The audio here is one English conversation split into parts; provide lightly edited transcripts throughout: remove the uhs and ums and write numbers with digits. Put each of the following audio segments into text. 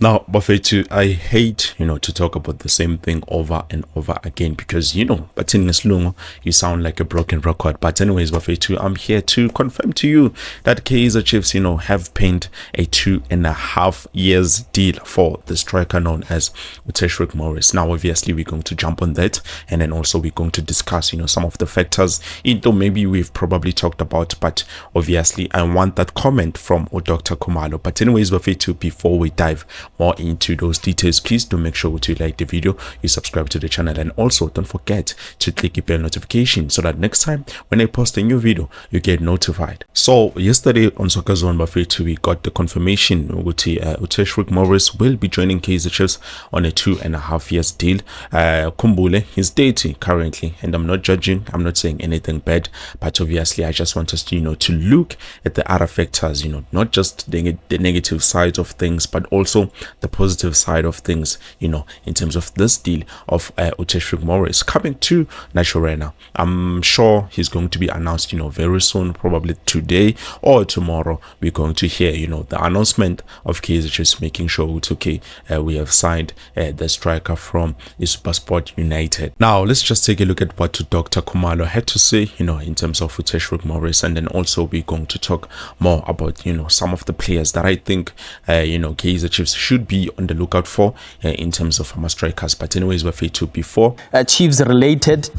Now, Bafetu, I hate, to talk about the same thing over and over again because, but in Slungo, you sound like a broken record. But anyways, Bafetu, I'm here to confirm to you that Kaizer Chiefs, have penned a 2.5 years deal for the striker known as Uteshrick Morris. Now, obviously, we're going to jump on that, and then also we're going to discuss, some of the factors, maybe we've probably talked about, but obviously, I want that comment from Dr. Khumalo. But anyways, Bafetu, before we dive more into those details, please do make sure to like the video, you subscribe to the channel, and also don't forget to click the bell notification so that next time when I post a new video you get notified. So yesterday on Soccer Zone Bafetu, we got the confirmation that Uteshrick Morris will be joining Kaizer Chiefs on a 2.5 years deal. Kumbule, he's dating currently, and I'm not judging, I'm not saying anything bad, but obviously I just want us to to look at the other factors, not just the negative sides of things, but also the positive side of things, in terms of this deal of Uteshrick Morris coming to Naturena. I'm sure he's going to be announced, very soon, probably today or tomorrow. We're going to hear, the announcement of Kaizer Chiefs making sure it's okay. We have signed the striker from SuperSport United. Now, let's just take a look at what Dr. Khumalo had to say, in terms of Uteshrick Morris, and then also we're going to talk more about, some of the players that I think, Kaizer Chiefs should be on the lookout for in terms of strikers. But anyways, we're free to before Chiefs related,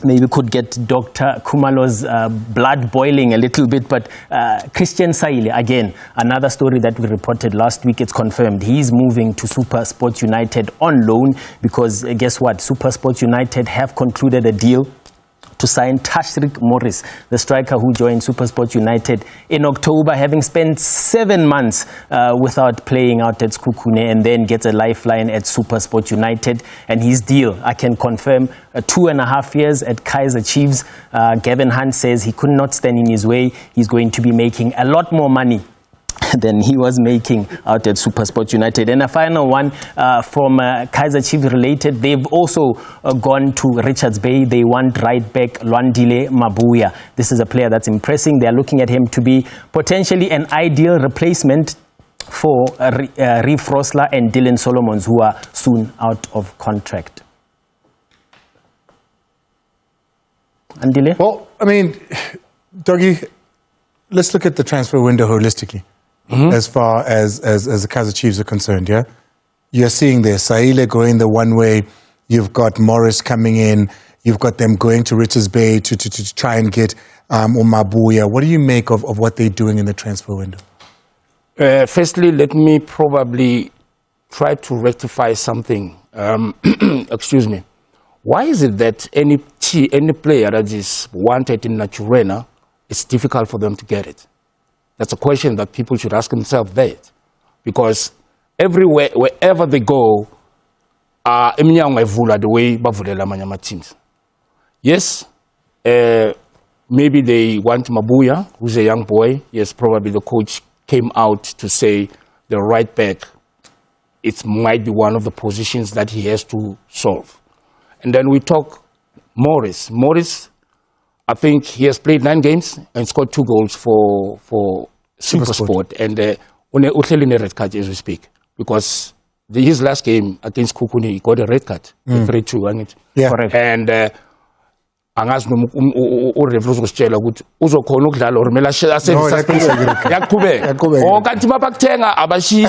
maybe could get Dr. Khumalo's blood boiling a little bit, but Christian Saile, again, another story that we reported last week, it's confirmed. He's moving to SuperSport United on loan because guess what? SuperSport United have concluded a deal to sign Uteshrick Morris, the striker who joined SuperSport United in October, having spent 7 months without playing out at Sekhukhune, and then gets a lifeline at SuperSport United. And his deal, I can confirm, 2.5 years at Kaizer Chiefs. Gavin Hunt says he could not stand in his way. He's going to be making a lot more money than he was making out at SuperSport United. And a final one from Kaizer Chiefs related, they've also gone to Richards Bay. They want right back Lwandile Mabuya. This is a player that's impressing. They're looking at him to be potentially an ideal replacement for Reef Rosler and Dylan Solomons, who are soon out of contract. Andile? Well, I mean, Doggy, let's look at the transfer window holistically. As far as the Kaizer Chiefs are concerned, yeah? You're seeing there, Saile going the one way, you've got Morris coming in, you've got them going to Richards Bay to try and get Mabuya. What do you make of what they're doing in the transfer window? Firstly, let me probably try to rectify something. Excuse me. Why is it that any player that is wanted in Naturena, it's difficult for them to get it? That's a question that people should ask themselves that. Because everywhere, wherever they go, the way bavulela teams. Yes, maybe they want Mabuya, who's a young boy. Yes, probably the coach came out to say the right back, it might be one of the positions that he has to solve. And then we talk Morris. Morris, I think he has played 9 games and scored 2 goals for SuperSport. And uhleli red card as we speak. Because his last game against Sekhukhune, he got a red card. 3-2, yeah. Correct. And angazi noma uRevlos usitshela ukuthi uzokhona ukudlala or mela yaqhubeka kanti mabakuthenga abashi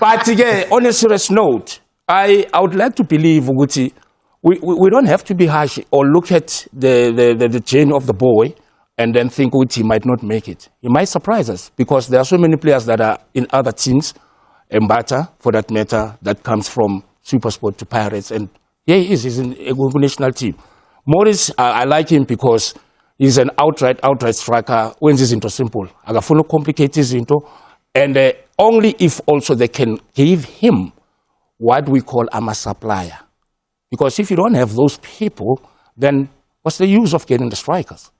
but ke on a serious note, I would like to believe ukuthi we don't have to be harsh or look at the journey of the boy and then think he might not make it. He might surprise us because there are so many players that are in other teams, Mbata for that matter, that comes from SuperSport to Pirates, and yeah, he's in a national team. Morris, I like him because he's an outright striker. When he's into simple, agafuna complicate his into, and only if also they can give him what we call a supplier. Because if you don't have those people, then what's the use of getting the strikers?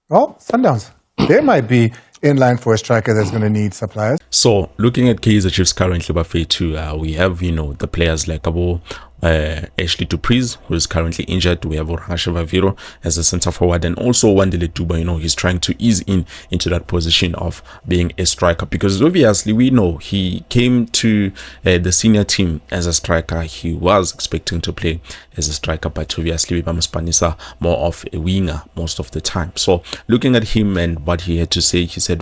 Well, Sundowns, they might be in line for a striker that's going to need suppliers. So looking at Kaizer Chiefs currently, Bafetu, we have, the players like Abo Ashley Dupreez, who is currently injured. We have Orangashe Vaviro as a center forward, and also Wandile Duba. He's trying to ease into that position of being a striker, because obviously we know he came to the senior team as a striker. He was expecting to play as a striker, but obviously we Spanisa more of a winger most of the time. So looking at him and what he had to say, he said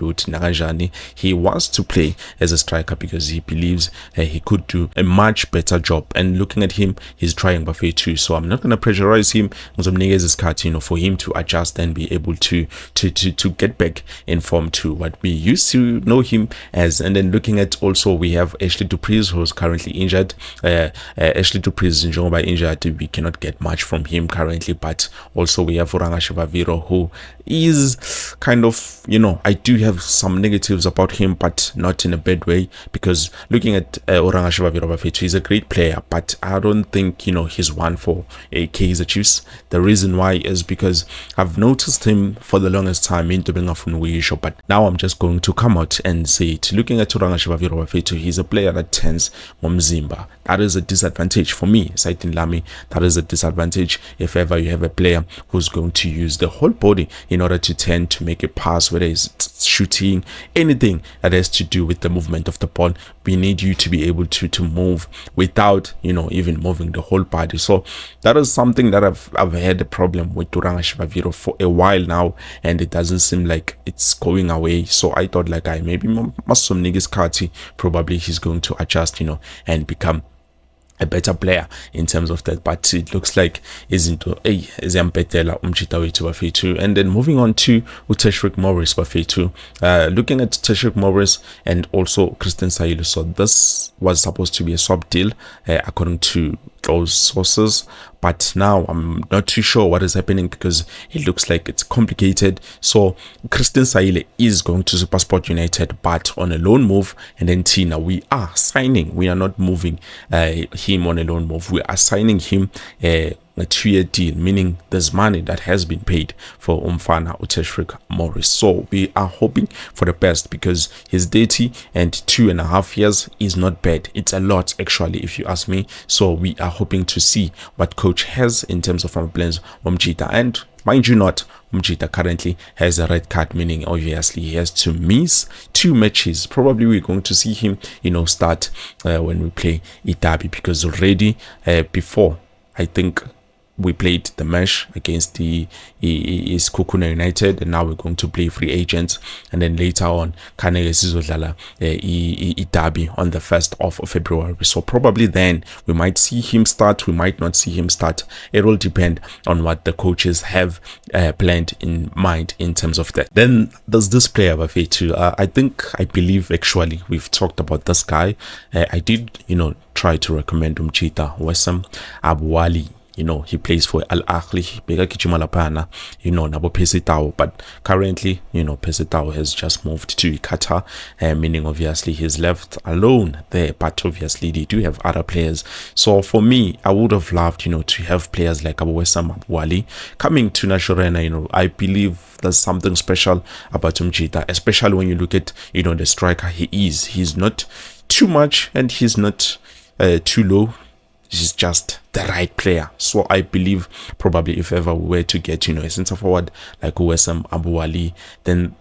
he wants to play as a striker because he believes he could do a much better job. And looking at him, he's trying buffet too. So I'm not going to pressurize him. For him to adjust and be able to get back in form to what we used to know him as. And then looking at also, we have Ashley Dupreez, who's currently injured. Ashley Dupreez is injured. We cannot get much from him currently, but also we have Orangashe Vaviro, who is kind of, I do have some negatives about him, but not in a bad way, because looking at Orangashe Vaviro, he's a great player, but I don't think he's one for a Kaizer Chiefs. The reason why is because I've noticed him for the longest time in Dubenga, but now I'm just going to come out and say it. Looking at Orangashe Vaviro, he's a player that tends Mzimba. That is a disadvantage for me. Saitin Lami, that is a disadvantage if ever you have a player who's going to use the whole body in order to tend to make a pass, whether it's shooting, anything that has to do with the movement of the ball. We need you to be able to move without even moving the whole body. So that is something that I've had a problem with Orangashe Vaviro for a while now, and it doesn't seem like it's going away. So I thought maybe Masom Nigiskati, probably he's going to adjust and become a better player in terms of that, but it looks like isn't Ziampetela Umchita wetu Bafetu. And then moving on to Teshrick Morris Bafetu, looking at Teshrick Morris and also Christian Saile. So this was supposed to be a swap deal according to those sources, but now I'm not too sure what is happening because it looks like it's complicated. So Christian Saile is going to SuperSport United, but on a loan move, and then Tina, we are signing, we are not moving him on a loan move, we are signing him a 2-year deal, meaning there's money that has been paid for Umfana Teshrick Morris. So we are hoping for the best, because his 30 and 2.5 years is not bad. It's a lot actually, if you ask me. So we are hoping to see what coach has in terms of our plans Umchita. And mind you not, Umchita currently has a red card, meaning obviously he has to miss 2 matches. Probably we're going to see him start when we play Itabi, because already before, I think we played the match against the Kukuna United, and now we're going to play free agents, and then later on Kanege Sizodlala Itabi on the 1st of February. So probably then we might see him start, we might not see him start. It will depend on what the coaches have planned in mind in terms of that. Then there's this player Bafetu. I believe actually we've talked about this guy. I did try to recommend Umchita Wessam Abuwali. He plays for Al Ahly, Nabo Pesitao, but currently, Pesitao has just moved to Qatar, meaning obviously he's left alone there, but obviously they do have other players. So for me, I would have loved, to have players like Abu Wessam Abuwali coming to Nashorena. I believe there's something special about Umchita, especially when you look at, the striker he's not too much and he's not too low. He's just the right player. So I believe probably if ever we were to get, a center forward like Wessam Abuwali, then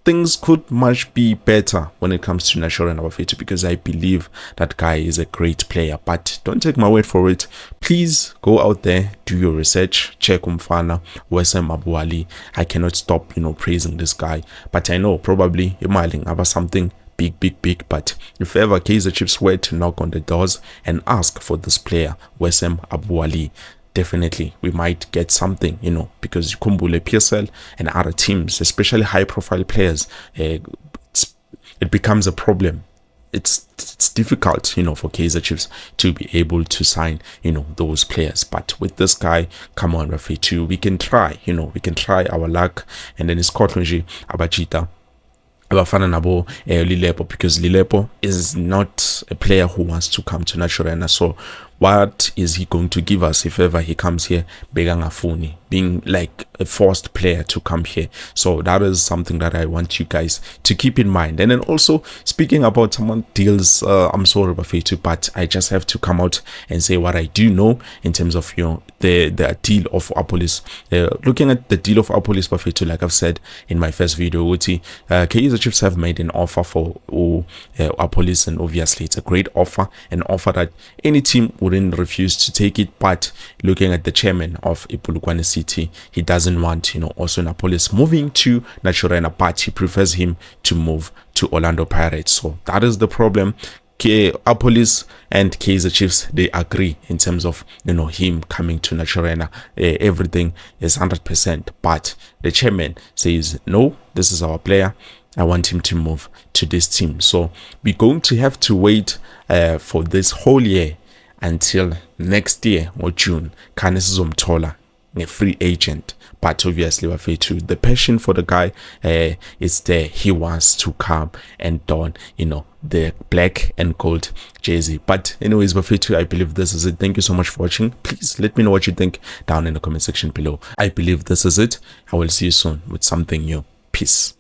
things could much be better when it comes to Nashorena Bafetu, because I believe that guy is a great player. But don't take my word for it. Please go out there, do your research, check Umfana Wessam Abuwali. I cannot stop, praising this guy. But I know probably Imaling about something big, but if ever Kaizer Chiefs were to knock on the doors and ask for this player Wessam Abuwali, definitely we might get something, because Kumbule, PSL and other teams, especially high profile players, it becomes a problem. It's difficult, for Kaizer Chiefs to be able to sign, those players. But with this guy, come on, Rafi, we can try, we can try our luck. And then it's Scotland Abachita Abafana Nabo Lilepo, because Lilepo is not a player who wants to come to Nashorena. So what is he going to give us if ever he comes here? Begangafuni being like a forced player to come here. So that is something that I want you guys to keep in mind. And then also speaking about someone deals, I'm sorry Bafetu, but I just have to come out and say what I do know in terms of the deal of Apolis. Looking at the deal of Apolis Bafetu, like I've said in my first video, Kaizer Chiefs have made an offer for Apolis, and obviously it's a great offer, an offer that any team wouldn't refuse to take it. But looking at the chairman of Ipulukwane City, he doesn't want also Apolis moving to Naturena, but he prefers him to move to Orlando Pirates. So that is the problem. Apolis and Kaizer Chiefs, they agree in terms of him coming to Naturena. Everything is 100%, but the chairman says no, this is our player, I want him to move to this team. So we're going to have to wait for this whole year until next year or June. Kanis Zomtola, a free agent. But obviously, the passion for the guy is there. He wants to come and don, the black and gold jersey. But anyways, I believe this is it. Thank you so much for watching. Please let me know what you think down in the comment section below. I believe this is it. I will see you soon with something new. Peace.